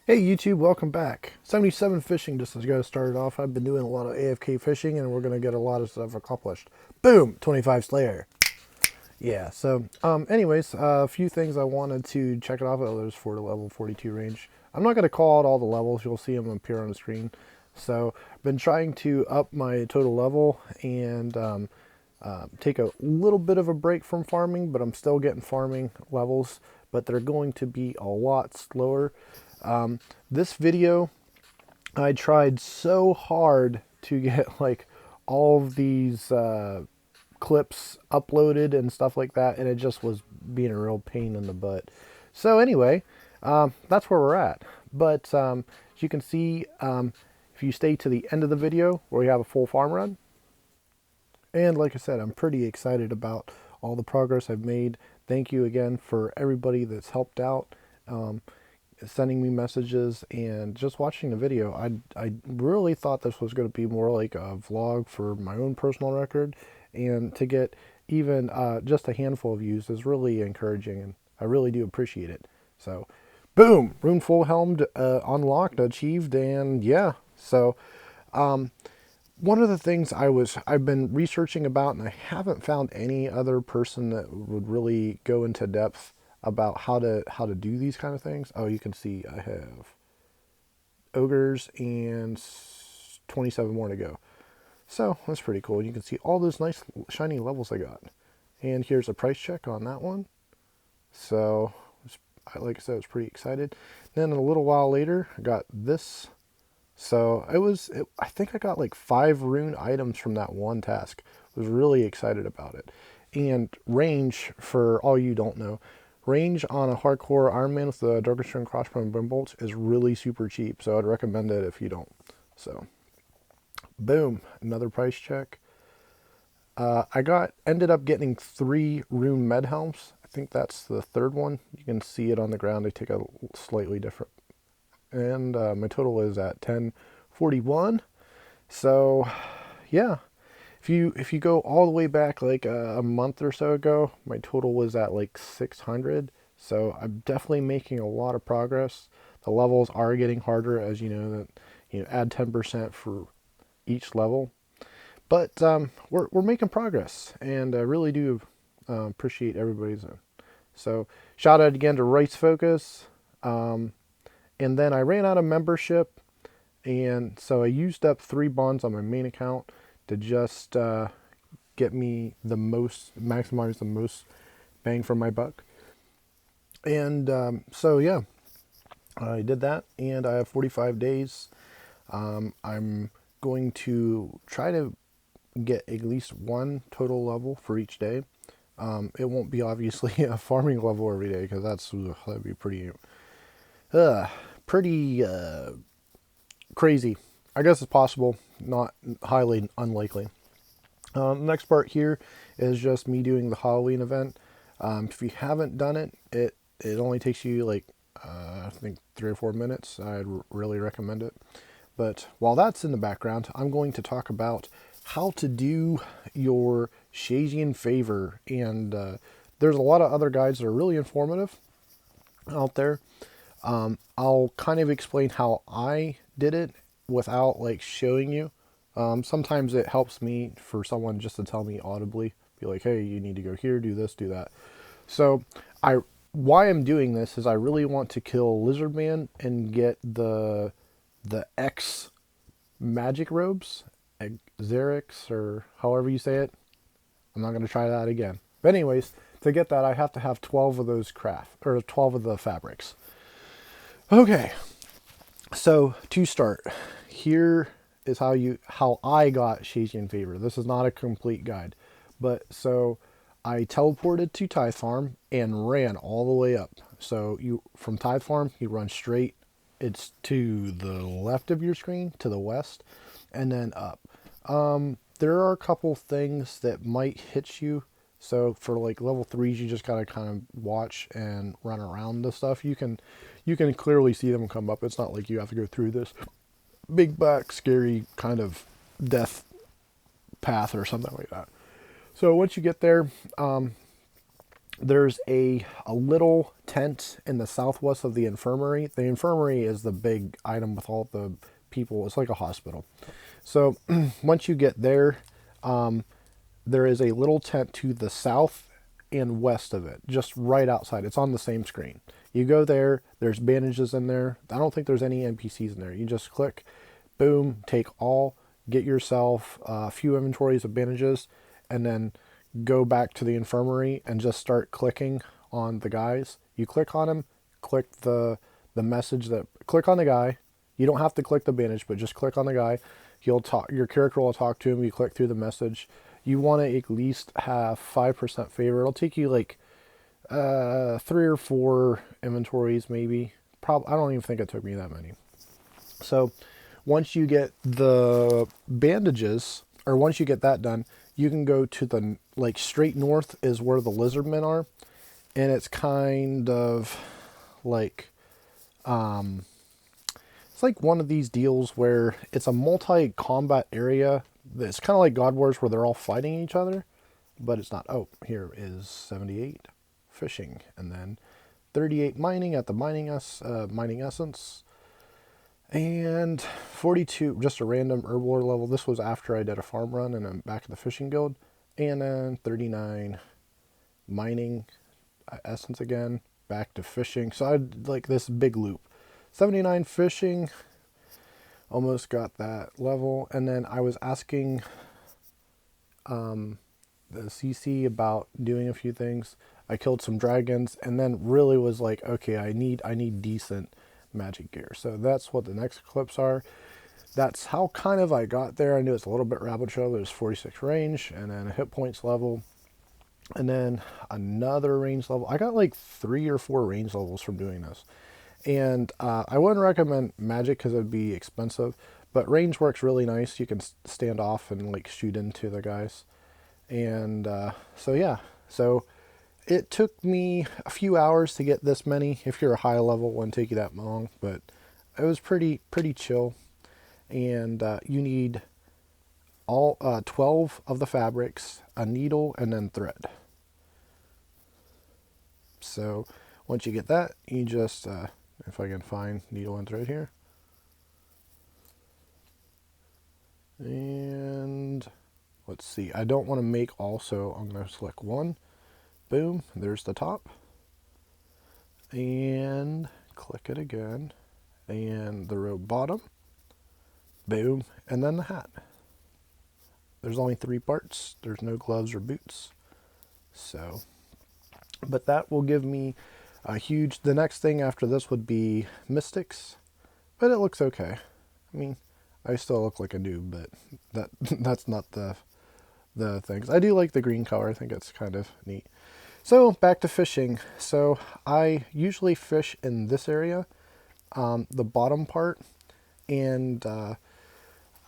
Hey YouTube, welcome back. 77 fishing, just as you guys started off. I've been doing a lot of AFK fishing and we're going to get a lot of stuff accomplished. Boom! 25 Slayer. Yeah, so anyways, a few things I wanted to check it off. Oh, there's 4 to level 42 range. I'm not going to call out all the levels. You'll see them appear on the screen. So I've been trying to up my total level and take a little bit of a break from farming, but I'm still getting farming levels, but they're going to be a lot slower. This video, I tried so hard to get like all of these clips uploaded and stuff like that, and it just was being a real pain in the butt. So anyway, that's where we're at. But as you can see, if you stay to the end of the video where we have a full farm run, and like I said, I'm pretty excited about all the progress I've made. Thank you again for everybody that's helped out. Sending me messages and just watching the video. I really thought this was going to be more like a vlog for my own personal record, and to get even just a handful of views is really encouraging, and I really do appreciate it. So boom, rune full helmed, unlocked, achieved, and yeah. So one of the things I've been researching about, and I haven't found any other person that would really go into depth about how to do these kind of things. Oh, you can see I have ogres and 27 more to go. So that's pretty cool. You can see all those nice shiny levels I got. And here's a price check on that one. So like I said, I was pretty excited. Then a little while later, I got this. So I think I got like 5 rune items from that one task. I was really excited about it. And range, for all you don't know, range on a hardcore Iron Man with the Darker String crossbow and boom bolts is really super cheap, so I'd recommend it if you don't. So, boom, another price check. Ended up getting 3 rune med helms. I think that's the third one. You can see it on the ground. They take a slightly different. And my total is at 1041. So, yeah. If you go all the way back like a month or so ago, my total was at like 600. So I'm definitely making a lot of progress. The levels are getting harder, as you know, that add 10% for each level. But we're making progress, and I really do appreciate everybody's. So shout out again to Rice Focus. And then I ran out of membership, and so I used up 3 bonds on my main account to just get me maximize the most bang for my buck. And so yeah, I did that, and I have 45 days. I'm going to try to get at least 1 total level for each day. It won't be obviously a farming level every day, because that'd be pretty crazy. I guess it's possible, not highly unlikely. The next part here is just me doing the Halloween event. If you haven't done it, it only takes you like I think 3 or 4 minutes. I'd really recommend it. But while that's in the background, I'm going to talk about how to do your Shazian favor, and there's a lot of other guides that are really informative out there. I'll kind of explain how I did it without like showing you. Sometimes it helps me for someone just to tell me audibly, be like, hey, you need to go here, do this, do that. So why I'm doing this is I really want to kill Lizardman and get the X magic robes, Xerix, or however you say it. I'm not going to try that again. But anyways, to get that, I have to have 12 of those 12 of the fabrics. Okay, so to start, here is how I got Shazian favor. This is not a complete guide, but so I teleported to Tithe Farm and ran all the way up. So from Tithe Farm, you run straight. It's to the left of your screen, to the west, and then up. There are a couple things that might hit you. So for like level 3s, you just gotta kind of watch and run around the stuff. You can clearly see them come up. It's not like you have to go through this big back scary kind of death path or something like that. So once you get there, there's a little tent in the southwest of the infirmary. The infirmary is the big item with all the people. It's like a hospital. So once you get there, there is a little tent to the south and west of it, just right outside. It's on the same screen. You go there, there's bandages in there. I don't think there's any NPCs in there. You just click, boom, take all, get yourself a few inventories of bandages, and then go back to the infirmary and just start clicking on the guys. You click on them, click the message that, click on the guy. You don't have to click the bandage, but just click on the guy. He'll talk, your character will talk to him. You click through the message. You want to at least have 5% favor. It'll take you like 3 or 4 inventories, maybe. I don't even think it took me that many. So once you get the bandages, or once you get that done, you can go to the, like, straight north is where the lizardmen are. And it's kind of like, it's like one of these deals where it's a multi-combat area. It's kind of like God Wars where they're all fighting each other, but it's not. Oh, here is 78 fishing, and then 38 mining at the mining essence, and 42 just a random herblore level. This was after I did a farm run and I'm back at the fishing guild, and then 39 mining essence again, back to fishing. So I'd like this big loop. 79 fishing, almost got that level. And then I was asking the CC about doing a few things. I killed some dragons, and then really was like, okay, I need decent magic gear. So that's what the next clips are. That's how kind of I got there. I knew it's a little bit rabbit trail. There's 46 range, and then a hit points level, and then another range level. I got like 3 or 4 range levels from doing this. And I wouldn't recommend magic because it would be expensive, but range works really nice. You can stand off and like shoot into the guys. And so yeah, so it took me a few hours to get this many. If you're a high level, it wouldn't take you that long, but it was pretty chill. And you need all 12 of the fabrics, a needle, and then thread. So once you get that, you just if I can find needle and thread here. And let's see, I don't want to make all, so I'm going to select one. Boom, there's the top. And click it again. And the row bottom. Boom, and then the hat. There's only 3 parts. There's no gloves or boots. So, but that will give me a huge, the next thing after this would be mystics, but it looks okay. I mean, I still look like a noob, but that's not the things. I do like the green color. I think it's kind of neat. So back to fishing. So I usually fish in this area, the bottom part, and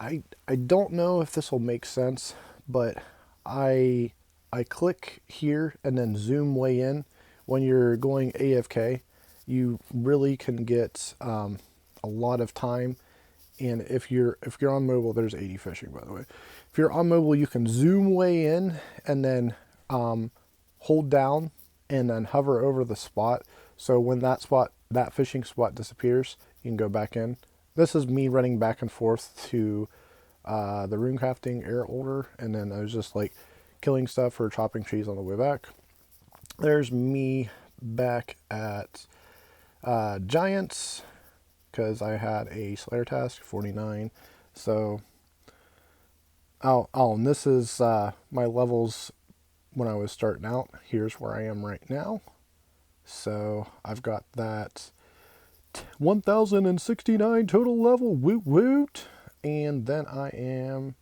I don't know if this will make sense, but I click here and then zoom way in. When you're going AFK, you really can get a lot of time. And if you're on mobile, there's 80 fishing, by the way. If you're on mobile, you can zoom way in and then hold down and then hover over the spot. So when that fishing spot disappears, you can go back in. This is me running back and forth to the rune crafting air order, and then I was just like killing stuff or chopping trees on the way back. There's me back at Giants, because I had a Slayer task, 49. So, and this is my levels when I was starting out. Here's where I am right now. So, I've got that 1069 total level, woot woot. And then I am,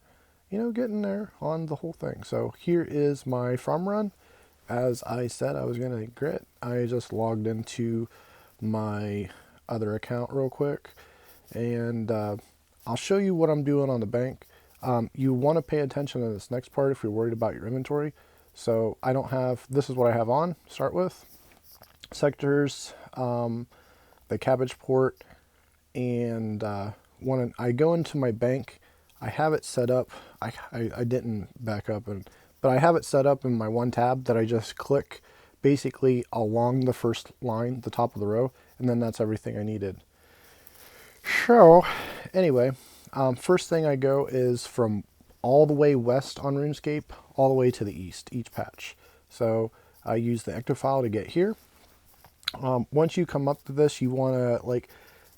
getting there on the whole thing. So, here is my farm run. As I said I was going to grit, I just logged into my other account real quick, and I'll show you what I'm doing on the bank. You want to pay attention to this next part if you're worried about your inventory. So I don't have, this is what I have on, start with. Secateurs, the cabbage port, and when I go into my bank, I have it set up, I didn't back up, but I have it set up in my one tab that I just click basically along the first line, the top of the row, and then that's everything I needed. So anyway, first thing I go is from all the way west on RuneScape all the way to the east, each patch. So I use the ectofile to get here. Once you come up to this, you want to like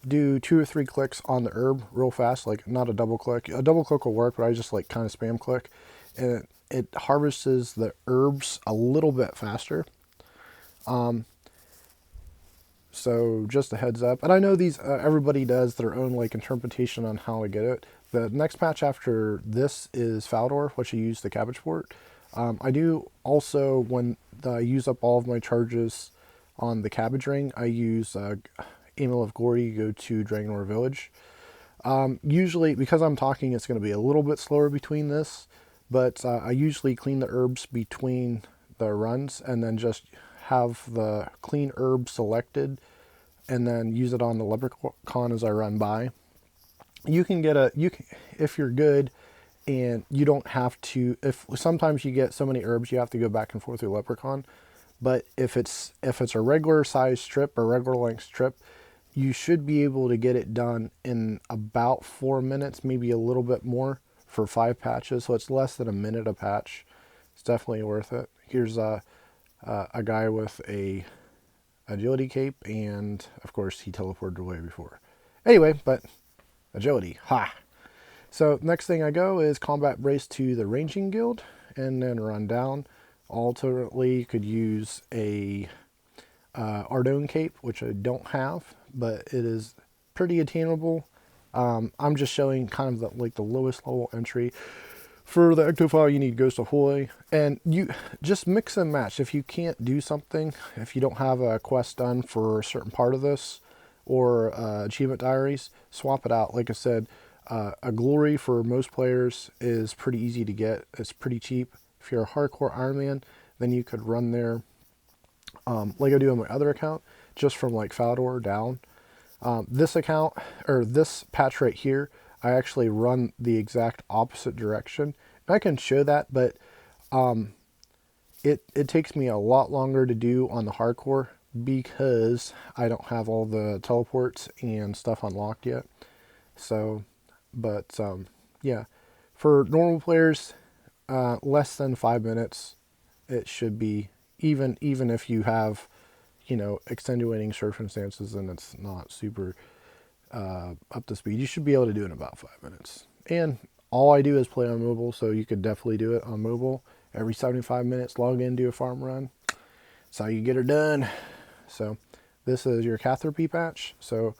do 2 or 3 clicks on the herb real fast, like not a double click. A double click will work, but I just like kind of spam click, and it harvests the herbs a little bit faster. So just a heads up. And I know these everybody does their own like interpretation on how to get it. The next patch after this is Faldor, which I use the cabbage port. I do also, when I use up all of my charges on the cabbage ring, I use Emil of Glory to go to Dragonor Village. Usually, because I'm talking, it's going to be a little bit slower between this, but I usually clean the herbs between the runs and then just have the clean herb selected and then use it on the leprechaun as I run by. You can get if you're good and you don't have to, if sometimes you get so many herbs you have to go back and forth through leprechaun, but if it's a regular size strip or regular length strip, you should be able to get it done in about 4 minutes, maybe a little bit more for 5 patches. So it's less than a minute a patch. It's definitely worth it. Here's a guy with a agility cape, and of course he teleported away before. Anyway, but agility, ha! So next thing I go is combat brace to the ranging guild, and then run down. Alternately, you could use a Ardone cape, which I don't have, but it is pretty attainable. I'm just showing kind of the lowest level entry. For the ectofile, you need Ghost of Hoy, and you just mix and match. If you can't do something, if you don't have a quest done for a certain part of this, or achievement diaries, swap it out. Like I said, a glory for most players is pretty easy to get. It's pretty cheap. If you're a hardcore Iron Man, then you could run there, like I do on my other account, just from like Faldor down. This account, or this patch right here, I actually run the exact opposite direction. And I can show that, but it takes me a lot longer to do on the hardcore because I don't have all the teleports and stuff unlocked yet. So, but yeah, for normal players, less than 5 minutes, it should be, even if you have, you know, extenuating circumstances and it's not super up to speed, you should be able to do it in about 5 minutes. And all I do is play on mobile, so you could definitely do it on mobile. Every 75 minutes, log in, do a farm run. That's how you get her done. So this is your Catherpy patch. So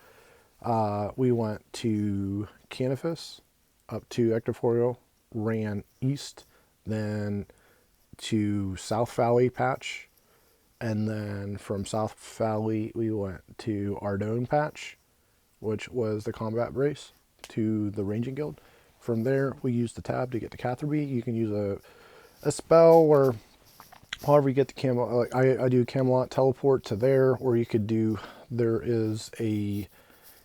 we went to Canifis, up to Ectoforial, ran east, then to South Valley patch, and then from South Valley we went to Ardone patch, which was the combat brace to the ranging guild. From there we used the tab to get to Catherby. You can use a spell, or however you get the Camelot. I do Camelot teleport to there, or you could do, there is a,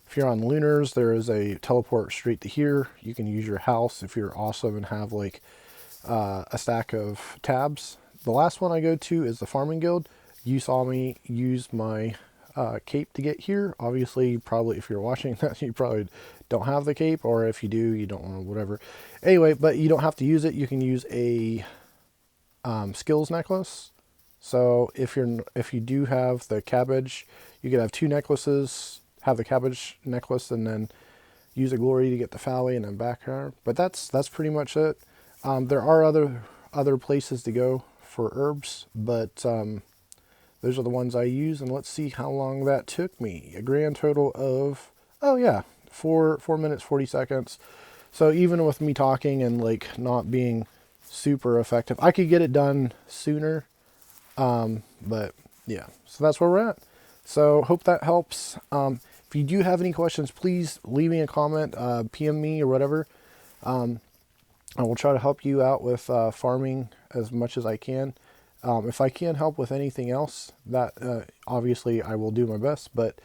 if you're on Lunars, there is a teleport straight to here. You can use your house if you're awesome and have like a stack of tabs. The last one I go to is the farming guild. You saw me use my cape to get here. Obviously, probably if you're watching that, you probably don't have the cape, or if you do, you don't want to, whatever. Anyway, but you don't have to use it. You can use a skills necklace. So if you do have the cabbage, you could have 2 necklaces, have the cabbage necklace, and then use a glory to get the Fally and then back her. But that's pretty much it. There are other places to go for herbs, but those are the ones I use. And let's see how long that took me. A grand total of, oh yeah, 4 minutes 40 seconds. So even with me talking and like not being super effective, I could get it done sooner. But yeah, so that's where we're at. So hope that helps. If you do have any questions, please leave me a comment, PM me or whatever. I will try to help you out with farming as much as I can. If I can help with anything else, that obviously I will do my best. But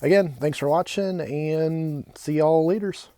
again, thanks for watching, and see y'all laters.